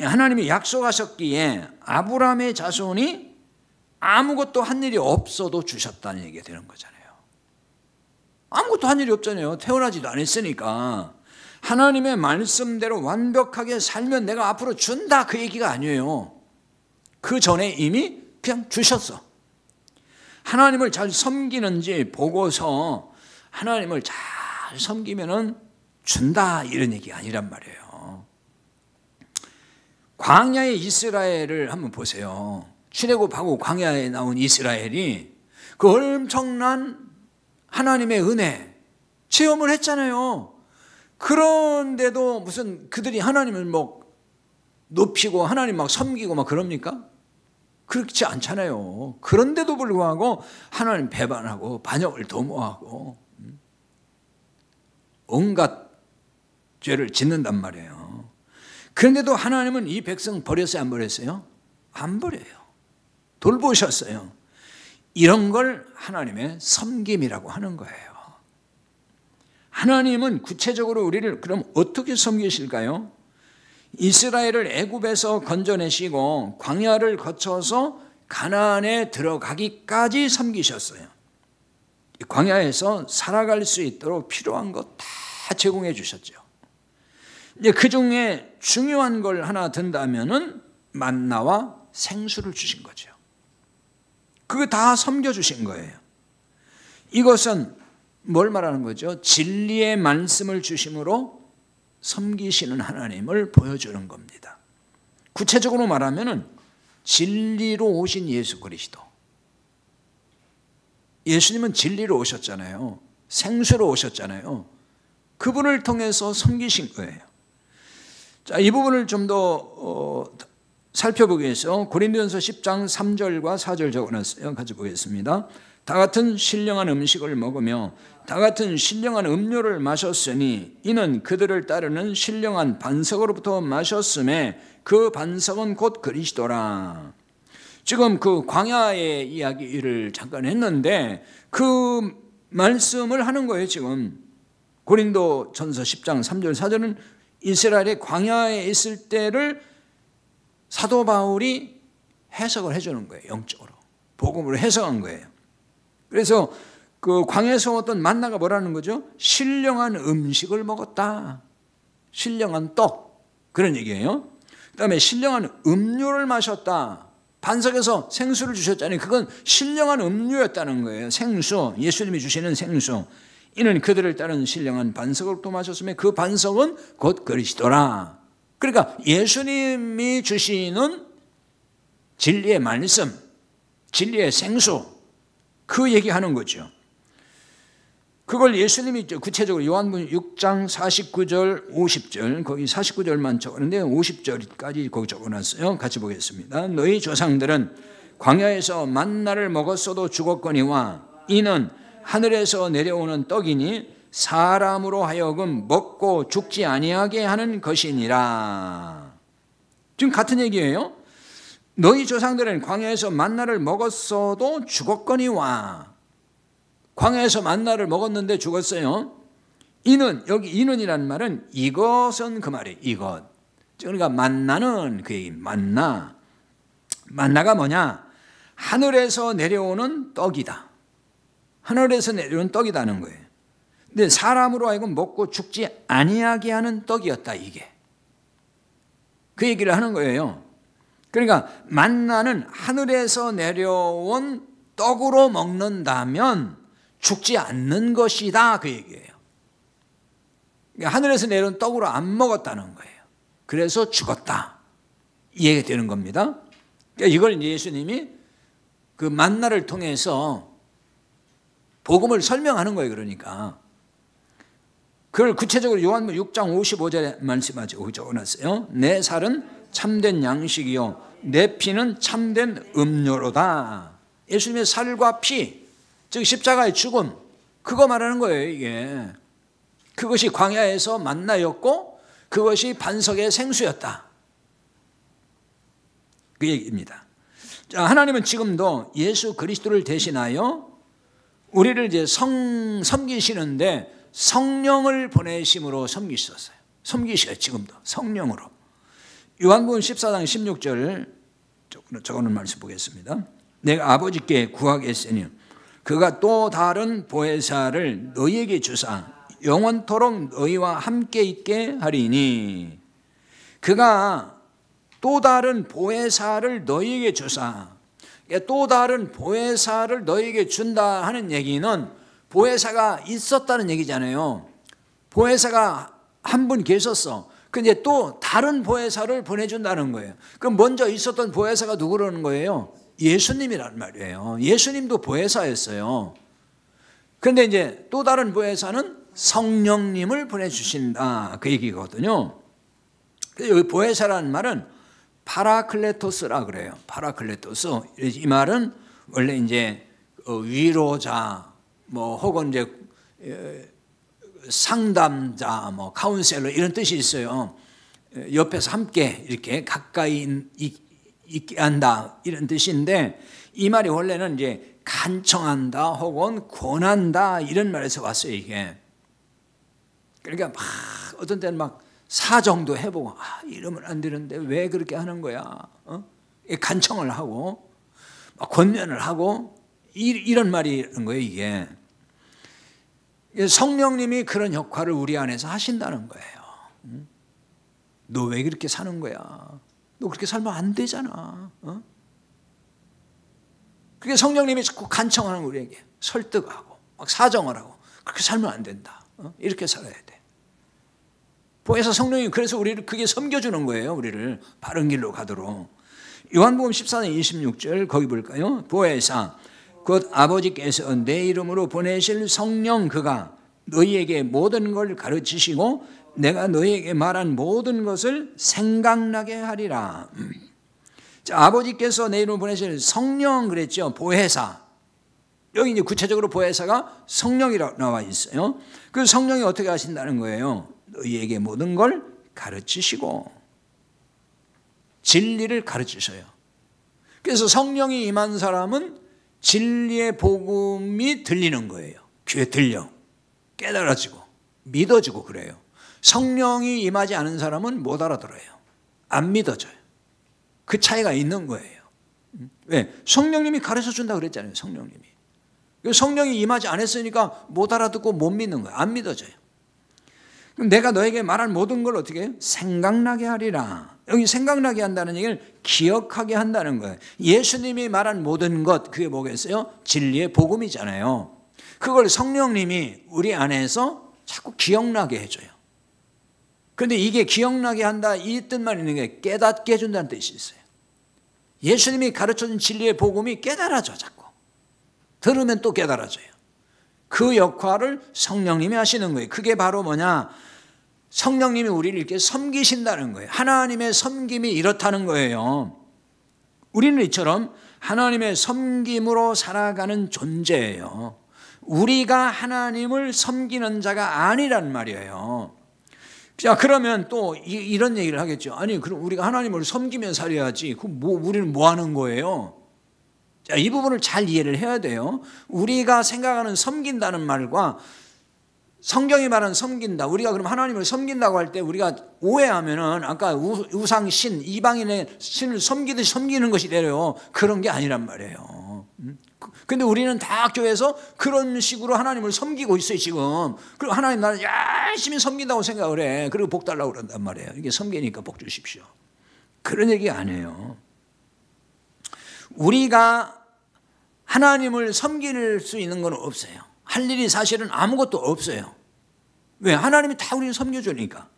하나님이 약속하셨기에 아브라함의 자손이 아무것도 한 일이 없어도 주셨다는 얘기가 되는 거잖아요. 아무것도 한 일이 없잖아요. 태어나지도 않았으니까. 하나님의 말씀대로 완벽하게 살면 내가 앞으로 준다 그 얘기가 아니에요. 그 전에 이미 그냥 주셨어. 하나님을 잘 섬기는지 보고서 하나님을 잘 섬기면은 준다 이런 얘기가 아니란 말이에요. 광야의 이스라엘을 한번 보세요. 출애굽하고 광야에 나온 이스라엘이 그 엄청난 하나님의 은혜 체험을 했잖아요. 그런데도 무슨 그들이 하나님을 뭐 높이고 하나님 막 섬기고 막 그럽니까? 그렇지 않잖아요. 그런데도 불구하고 하나님 배반하고 반역을 도모하고 온갖 죄를 짓는단 말이에요. 그런데도 하나님은 이 백성 버렸어요? 안 버렸어요? 안 버려요. 돌보셨어요. 이런 걸 하나님의 섬김이라고 하는 거예요. 하나님은 구체적으로 우리를 그럼 어떻게 섬기실까요? 이스라엘을 애굽에서 건져내시고 광야를 거쳐서 가나안에 들어가기까지 섬기셨어요. 광야에서 살아갈 수 있도록 필요한 것 다 제공해 주셨죠. 이제 그 중에 중요한 걸 하나 든다면은 만나와 생수를 주신 거죠. 그거 다 섬겨주신 거예요. 이것은 뭘 말하는 거죠? 진리의 말씀을 주심으로 섬기시는 하나님을 보여주는 겁니다. 구체적으로 말하면 진리로 오신 예수 그리스도. 예수님은 진리로 오셨잖아요. 생수로 오셨잖아요. 그분을 통해서 섬기신 거예요. 자, 이 부분을 좀 더 살펴보기 위해서 고린도전서 10장 3절과 4절 적어놨어요. 같이 보겠습니다. 다 같은 신령한 음식을 먹으며 다 같은 신령한 음료를 마셨으니 이는 그들을 따르는 신령한 반석으로부터 마셨음에 그 반석은 곧 그리스도라. 지금 그 광야의 이야기를 잠깐 했는데 그 말씀을 하는 거예요. 지금 고린도전서 10장 3절 4절은 이스라엘의 광야에 있을 때를 사도 바울이 해석을 해주는 거예요. 영적으로 복음으로 해석한 거예요. 그래서 그 광야에서 어떤 만나가 뭐라는 거죠? 신령한 음식을 먹었다. 신령한 떡, 그런 얘기예요. 그 다음에 신령한 음료를 마셨다. 반석에서 생수를 주셨잖아요. 그건 신령한 음료였다는 거예요. 생수, 예수님이 주시는 생수. 이는 그들을 따른 신령한 반석으로부터 마셨으며 그 반석은 곧 그리스도라. 그러니까 예수님이 주시는 진리의 말씀, 진리의 생수, 그 얘기하는 거죠. 그걸 예수님이 구체적으로 요한복음 6장 49절 50절, 거기 49절만 적었는데 50절까지 거기 적어놨어요. 같이 보겠습니다. 너희 조상들은 광야에서 만나를 먹었어도 죽었거니와 이는 하늘에서 내려오는 떡이니 사람으로 하여금 먹고 죽지 아니하게 하는 것이니라. 지금 같은 얘기예요. 너희 조상들은 광야에서 만나를 먹었어도 죽었거니와, 광야에서 만나를 먹었는데 죽었어요. 이는, 여기 이는이라는 말은 이것은 그 말이에요. 이것. 그러니까 만나는 그 얘기. 만나가 뭐냐? 하늘에서 내려오는 떡이다. 하늘에서 내려오는 떡이다는 거예요. 근데 사람으로 하여금 먹고 죽지 아니하게 하는 떡이었다, 이게. 그 얘기를 하는 거예요. 그러니까 만나는 하늘에서 내려온 떡으로 먹는다면 죽지 않는 것이다, 그 얘기예요. 그러니까 하늘에서 내려온 떡으로 안 먹었다는 거예요. 그래서 죽었다, 이 얘기가 되는 겁니다. 그러니까 이걸 예수님이 그 만나를 통해서 복음을 설명하는 거예요. 그러니까 그걸 구체적으로 요한복음 6장 55절에 말씀하죠. 적어놨어요. 내 살은 참된 양식이요 내 피는 참된 음료로다. 예수님의 살과 피, 즉 십자가의 죽음, 그거 말하는 거예요. 이게 그것이 광야에서 만나였고 그것이 반석의 생수였다, 그 얘기입니다. 자, 하나님은 지금도 예수 그리스도를 대신하여 우리를 이제 섬기시는데 성령을 보내심으로 섬기셨어요. 섬기셔요. 지금도 성령으로. 요한복음 14장 16절 적어놓은 말씀 보겠습니다. 내가 아버지께 구하겠으니 그가 또 다른 보혜사를 너희에게 주사 영원토록 너희와 함께 있게 하리니. 그가 또 다른 보혜사를 너희에게 주사, 또 다른 보혜사를 너희에게 준다 하는 얘기는 보혜사가 있었다는 얘기잖아요. 보혜사가 한 분 계셨어. 근데 또 다른 보혜사를 보내준다는 거예요. 그럼 먼저 있었던 보혜사가 누구라는 거예요? 예수님이란 말이에요. 예수님도 보혜사였어요. 그런데 이제 또 다른 보혜사는 성령님을 보내주신다, 그 얘기거든요. 여기 보혜사라는 말은 파라클레토스라 그래요. 파라클레토스. 이 말은 원래 이제 위로자, 뭐 혹은 이제 상담자, 뭐 카운셀러 이런 뜻이 있어요. 옆에서 함께 이렇게 가까이 있게 한다, 이런 뜻인데 이 말이 원래는 이제 간청한다 혹은 권한다 이런 말에서 왔어요, 이게. 그러니까 막 어떤 때는 막 사정도 해보고, 이러면 안 되는데 왜 그렇게 하는 거야? 간청을 하고 권면을 하고 이런 말이라는 거예요, 이게. 성령님이 그런 역할을 우리 안에서 하신다는 거예요. 너 왜 그렇게 사는 거야? 너 그렇게 살면 안 되잖아. 그게 성령님이 자꾸 간청하는 우리에게 설득하고 막 사정을 하고, 그렇게 살면 안 된다. 이렇게 살아야 돼. 보혜사 성령이 그래서 우리를 그게 섬겨주는 거예요. 우리를 바른 길로 가도록. 요한복음 14장 26절 거기 볼까요? 보혜사 곧 아버지께서 내 이름으로 보내실 성령 그가 너희에게 모든 걸 가르치시고 내가 너희에게 말한 모든 것을 생각나게 하리라. 자, 아버지께서 내 이름으로 보내실 성령 그랬죠. 보혜사. 여기 이제 구체적으로 보혜사가 성령이라고 나와 있어요. 그 성령이 어떻게 하신다는 거예요? 너희에게 모든 걸 가르치시고 진리를 가르치셔요. 그래서 성령이 임한 사람은 진리의 복음이 들리는 거예요. 귀에 들려, 깨달아지고 믿어지고 그래요. 성령이 임하지 않은 사람은 못 알아들어요. 안 믿어져요. 그 차이가 있는 거예요. 왜? 성령님이 가르쳐준다 그랬잖아요. 성령님이. 성령이 임하지 않았으니까 못 알아듣고 못 믿는 거예요. 안 믿어져요. 그럼 내가 너에게 말한 모든 걸 어떻게 해요? 생각나게 하리라. 여기 생각나게 한다는 얘기를 기억하게 한다는 거예요. 예수님이 말한 모든 것, 그게 뭐겠어요? 진리의 복음이잖아요. 그걸 성령님이 우리 안에서 자꾸 기억나게 해줘요. 그런데 이게 기억나게 한다, 이 뜻만 있는 게 깨닫게 해준다는 뜻이 있어요. 예수님이 가르쳐준 진리의 복음이 깨달아져 자꾸. 들으면 또 깨달아져요. 그 역할을 성령님이 하시는 거예요. 그게 바로 뭐냐? 성령님이 우리를 이렇게 섬기신다는 거예요. 하나님의 섬김이 이렇다는 거예요. 우리는 이처럼 하나님의 섬김으로 살아가는 존재예요. 우리가 하나님을 섬기는 자가 아니란 말이에요. 자, 그러면 또 이런 얘기를 하겠죠. 아니, 그럼 우리가 하나님을 섬기며 살아야지. 그럼 우리는 뭐 하는 거예요? 자, 이 부분을 잘 이해를 해야 돼요. 우리가 생각하는 섬긴다는 말과 성경이 말하는 섬긴다. 우리가 그럼 하나님을 섬긴다고 할 때 우리가 오해하면은 아까 우상 신, 이방인의 신을 섬기듯이 섬기는 것이 되려 그런 게 아니란 말이에요. 근데 우리는 다 교회에서 그런 식으로 하나님을 섬기고 있어요, 지금. 그리고 하나님 나를 열심히 섬긴다고 생각을 해. 그리고 복 달라고 그런단 말이에요. 이게 섬기니까 복 주십시오. 그런 얘기 아니에요. 우리가 하나님을 섬길 수 있는 건 없어요. 할 일이 사실은 아무것도 없어요. 왜? 하나님이 다 우리를 섬겨주니까.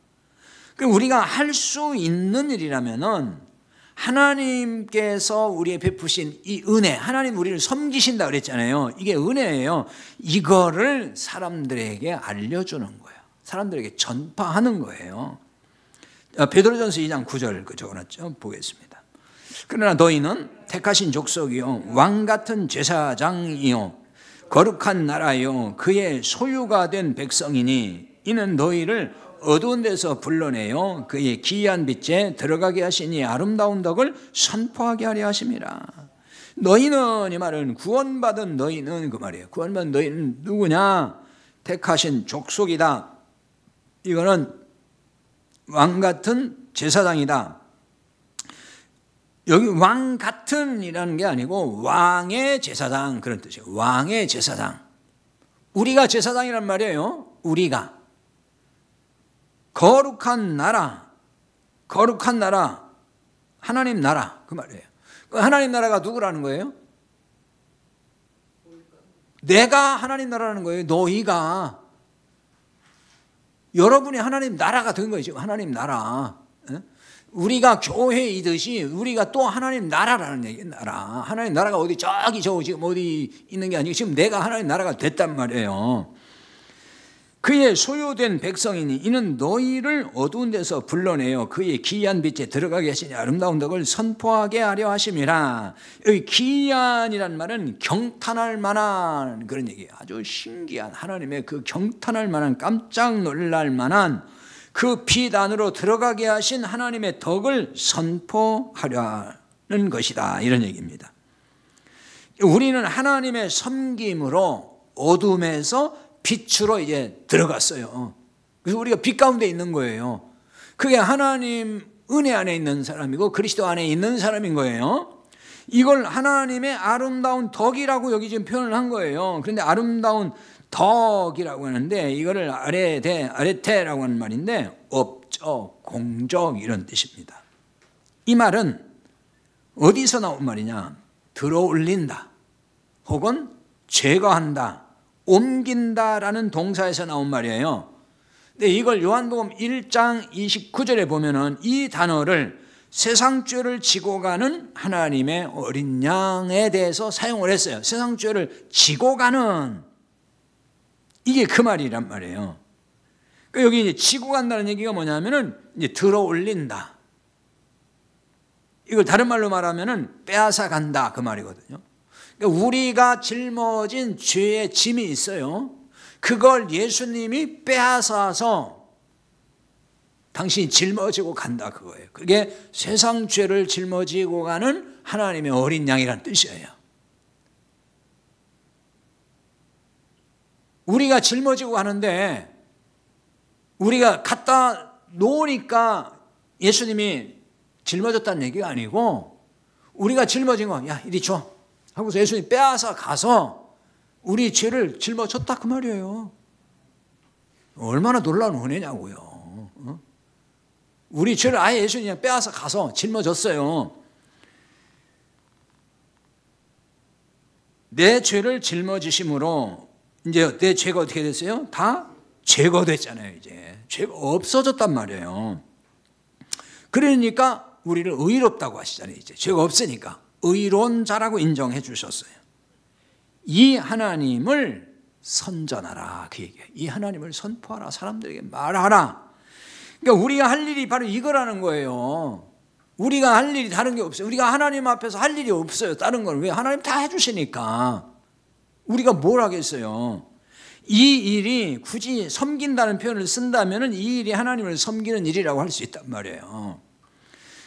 우리가 할 수 있는 일이라면은 하나님께서 우리에 베푸신 이 은혜, 하나님 우리를 섬기신다 그랬잖아요. 이게 은혜예요. 이거를 사람들에게 알려주는 거예요. 사람들에게 전파하는 거예요. 베드로전서 2장 9절 적어놨죠. 보겠습니다. 그러나 너희는 택하신 족속이요 왕같은 제사장이요 거룩한 나라요 그의 소유가 된 백성이니 이는 너희를 어두운 데서 불러내어 그의 기이한 빛에 들어가게 하시니 아름다운 덕을 선포하게 하려 하심이라. 너희는, 이 말은 구원받은 너희는 그 말이에요. 구원받은 너희는 누구냐? 택하신 족속이다. 이거는 왕같은 제사장이다. 여기 왕 같은이라는 게 아니고 왕의 제사장 그런 뜻이에요. 왕의 제사장. 우리가 제사장이란 말이에요. 우리가. 거룩한 나라. 거룩한 나라. 하나님 나라. 그 말이에요. 하나님 나라가 누구라는 거예요? 내가 하나님 나라라는 거예요. 너희가. 여러분이 하나님 나라가 된 거예요. 지금 하나님 나라. 우리가 교회이듯이 우리가 또 하나님 나라라는 얘기예요. 나라. 하나님 나라가 어디 저기 지금 어디 있는 게 아니고 지금 내가 하나님 나라가 됐단 말이에요. 그의 소유된 백성이니 이는 너희를 어두운 데서 불러내어 그의 기이한 빛에 들어가게 하시니 아름다운 덕을 선포하게 하려 하심이라. 여기 기이한이란 말은 경탄할 만한 그런 얘기예요. 아주 신기한 하나님의 그 경탄할 만한 깜짝 놀랄 만한 그 빛 안으로 들어가게 하신 하나님의 덕을 선포하려는 것이다. 이런 얘기입니다. 우리는 하나님의 섬김으로 어둠에서 빛으로 이제 들어갔어요. 그래서 우리가 빛 가운데 있는 거예요. 그게 하나님 은혜 안에 있는 사람이고 그리스도 안에 있는 사람인 거예요. 이걸 하나님의 아름다운 덕이라고 여기 지금 표현을 한 거예요. 그런데 아름다운 덕이라고 하는데 이거를 아레테라고 하는 말인데 업적, 공적 이런 뜻입니다. 이 말은 어디서 나온 말이냐? 들어올린다 혹은 제거한다, 옮긴다라는 동사에서 나온 말이에요. 근데 이걸 요한복음 1장 29절에 보면은 이 단어를 세상 죄를 지고 가는 하나님의 어린 양에 대해서 사용을 했어요. 세상 죄를 지고 가는, 이게 그 말이란 말이에요. 그러니까 여기 이제 지고 간다는 얘기가 뭐냐면은 이제 들어올린다. 이걸 다른 말로 말하면은 빼앗아 간다 그 말이거든요. 그러니까 우리가 짊어진 죄의 짐이 있어요. 그걸 예수님이 빼앗아서 당신이 짊어지고 간다 그거예요. 그게 세상 죄를 짊어지고 가는 하나님의 어린 양이란 뜻이에요. 우리가 짊어지고 가는데 우리가 갖다 놓으니까 예수님이 짊어졌다는 얘기가 아니고 우리가 짊어진 거, 야 이리 줘 하고서 예수님이 빼앗아 가서 우리 죄를 짊어졌다 그 말이에요. 얼마나 놀라운 은혜냐고요. 우리 죄를 아예 예수님이 빼앗아 가서 짊어졌어요. 내 죄를 짊어지심으로 이제 내 죄가 어떻게 됐어요? 다 제거됐잖아요. 이제 죄가 없어졌단 말이에요. 그러니까 우리를 의롭다고 하시잖아요. 이제 죄가 없으니까 의로운 자라고 인정해 주셨어요. 이 하나님을 선전하라, 그 얘기예요. 이 하나님을 선포하라, 사람들에게 말하라. 그러니까 우리가 할 일이 바로 이거라는 거예요. 우리가 할 일이 다른 게 없어요. 우리가 하나님 앞에서 할 일이 없어요. 다른 건 왜? 하나님 다 해주시니까. 우리가 뭘 하겠어요? 이 일이 굳이 섬긴다는 표현을 쓴다면 이 일이 하나님을 섬기는 일이라고 할 수 있단 말이에요.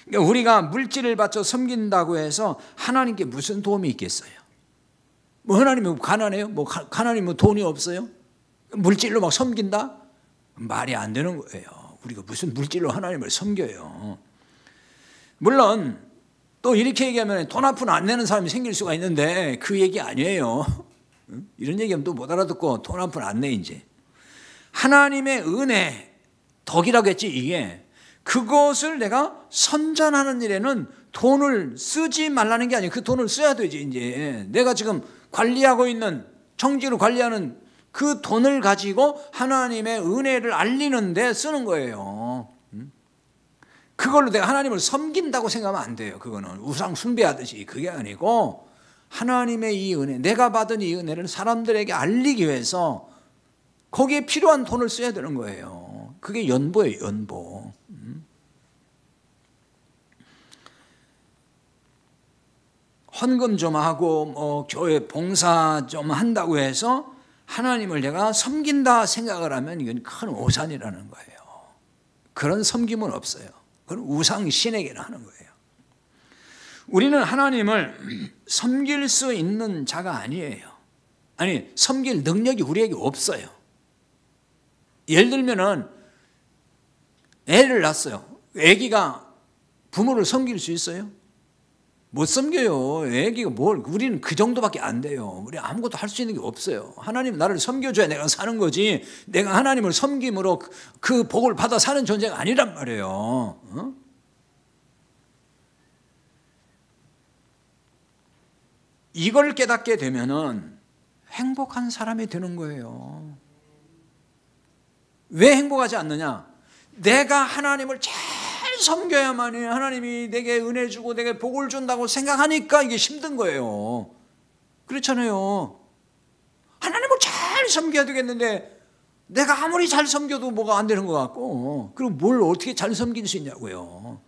그러니까 우리가 물질을 바쳐 섬긴다고 해서 하나님께 무슨 도움이 있겠어요? 뭐 하나님이 가난해요? 뭐 하나님 뭐 돈이 없어요? 물질로 막 섬긴다? 말이 안 되는 거예요. 우리가 무슨 물질로 하나님을 섬겨요? 물론 또 이렇게 얘기하면 돈 한 푼 안 내는 사람이 생길 수가 있는데 그 얘기 아니에요. 이런 얘기하면 또 못 알아듣고 돈 한 푼 안 내. 이제 하나님의 은혜, 덕이라고 했지. 이게 그것을 내가 선전하는 일에는 돈을 쓰지 말라는 게 아니에요. 그 돈을 써야 되지. 이제 내가 지금 관리하고 있는, 청지를 관리하는 그 돈을 가지고 하나님의 은혜를 알리는 데 쓰는 거예요. 그걸로 내가 하나님을 섬긴다고 생각하면 안 돼요. 그거는 우상 숭배하듯이. 그게 아니고 하나님의 이 은혜, 내가 받은 이 은혜를 사람들에게 알리기 위해서 거기에 필요한 돈을 써야 되는 거예요. 그게 연보예요, 연보. 헌금 좀 하고 뭐 교회 봉사 좀 한다고 해서 하나님을 내가 섬긴다 생각을 하면 이건 큰 오산이라는 거예요. 그런 섬김은 없어요. 그건 우상 신에게는 하는 거예요. 우리는 하나님을 섬길 수 있는 자가 아니에요. 아니, 섬길 능력이 우리에게 없어요. 예를 들면은 애를 낳았어요. 아기가 부모를 섬길 수 있어요? 못 섬겨요. 아기가 뭘, 우리는 그 정도밖에 안 돼요. 우리 아무것도 할 수 있는 게 없어요. 하나님 나를 섬겨줘야 내가 사는 거지, 내가 하나님을 섬김으로 그 복을 받아 사는 존재가 아니란 말이에요. 어? 이걸 깨닫게 되면은 행복한 사람이 되는 거예요. 왜 행복하지 않느냐? 내가 하나님을 잘 섬겨야만이 하나님이 내게 은혜 주고 내게 복을 준다고 생각하니까 이게 힘든 거예요. 그렇잖아요. 하나님을 잘 섬겨야 되겠는데 내가 아무리 잘 섬겨도 뭐가 안 되는 것 같고, 그럼 뭘 어떻게 잘 섬길 수 있냐고요.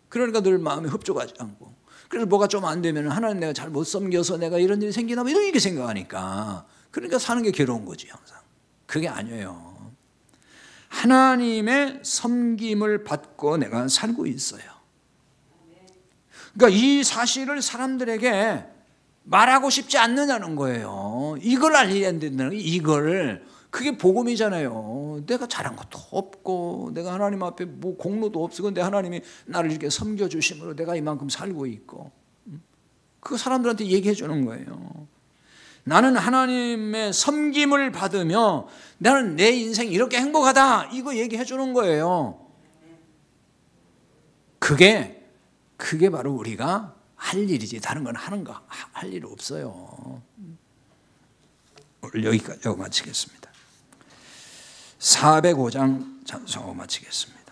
그러니까 늘 마음이 흡족하지 않고, 그래서 뭐가 좀 안 되면 하나님 내가 잘 못 섬겨서 내가 이런 일이 생기나 뭐 이렇게 생각하니까, 그러니까 사는 게 괴로운 거지 항상. 그게 아니에요. 하나님의 섬김을 받고 내가 살고 있어요. 그러니까 이 사실을 사람들에게 말하고 싶지 않느냐는 거예요. 이걸 알려야 된다는 거예요. 이걸. 그게 복음이잖아요. 내가 잘한 것도 없고 내가 하나님 앞에 뭐 공로도 없어. 근데 하나님이 나를 이렇게 섬겨주심으로 내가 이만큼 살고 있고, 그거 사람들한테 얘기해 주는 거예요. 나는 하나님의 섬김을 받으며 나는 내 인생이 이렇게 행복하다, 이거 얘기해 주는 거예요. 그게 바로 우리가 할 일이지 다른 건 할 일 없어요. 오늘 여기까지 하고 마치겠습니다. 405장 찬송하고 마치겠습니다.